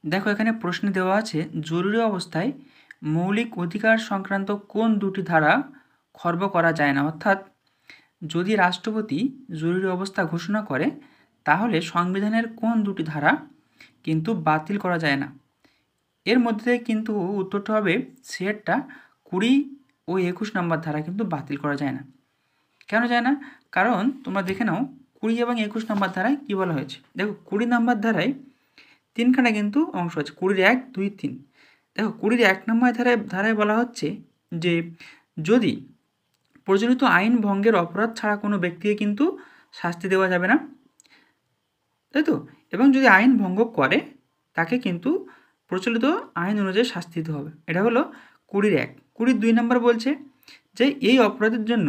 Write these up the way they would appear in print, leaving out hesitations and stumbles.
দেখো এখানে প্রশ্নে দেওয়া আছে জরুরি অবস্থায় মৌলিক অধিকার সংক্রান্ত কোন দুটি ধারা খর্ব করা যায় না, অর্থাৎ যদি রাষ্ট্রপতি জরুরি অবস্থা ঘোষণা করে তাহলে সংবিধানের কোন দুটি ধারা কিন্তু বাতিল করা যায় না। এর মধ্যে কিন্তু উত্তরটা হবে সেটটা 20 ও 21 নম্বর ধারা কিন্তু বাতিল করা যায় না। কেন যায় না? কারণ তোমরা দেখে নাও 20 এবং 21 নম্বর ধারায় কী বলা হয়েছে। দেখো 20 নম্বর ধারায় তিনখানা কিন্তু অংশ আছে, 20 1 2 3। দেখো 20 1 নম্বর ধারায় বলা হচ্ছে যে যদি প্রচলিত আইন ভঙ্গের অপরাধ ছাড়া কোনো ব্যক্তিকে কিন্তু শাস্তি দেওয়া যাবে না, তাই তো? এবং যদি আইন ভঙ্গ করে তাকে কিন্তু প্রচলিত আইন অনুযায়ী শাস্তি দিতে হবে। এটা হলো 20 1। 20 2 নম্বর বলছে যে এই অপরাধের জন্য,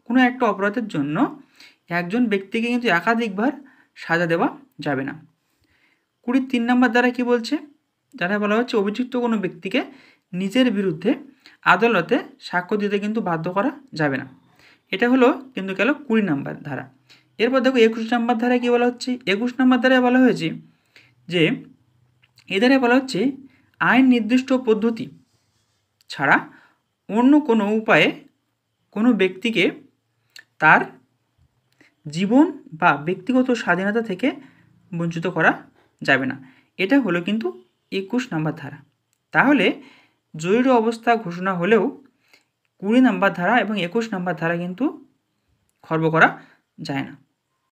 কোনো একটা অপরাধের জন্য একজন ব্যক্তিকে কিন্তু একাধিকবার সাজা দেওয়া যাবে না। 20 3 নম্বর দ্বারা কি বলছে? যারা বলা হচ্ছে অভিযুক্ত কোনো ব্যক্তিকে নিজের বিরুদ্ধে আদালতে সাক্ষ্য দিতে কিন্তু বাধ্য করা যাবে না। এটা হলো কিন্তু গেল 20 নম্বর ধারা। এরপর দেখো 21 নম্বর ধারায় কী বলা হচ্ছে? 21 নম্বর ধারায় বলা হয়েছে যে এ ধারায় বলা হচ্ছে আইন নির্দিষ্ট পদ্ধতি ছাড়া অন্য কোনো উপায়ে কোনো ব্যক্তিকে তার জীবন বা ব্যক্তিগত স্বাধীনতা থেকে বঞ্চিত করা যাবে না। এটা হলো কিন্তু 21 নম্বর ধারা। তাহলে জরুরি অবস্থা ঘোষণা হলেও 20 নম্বর ধারা এবং 21 নম্বর ধারা কিন্তু খর্ব করা যায় না।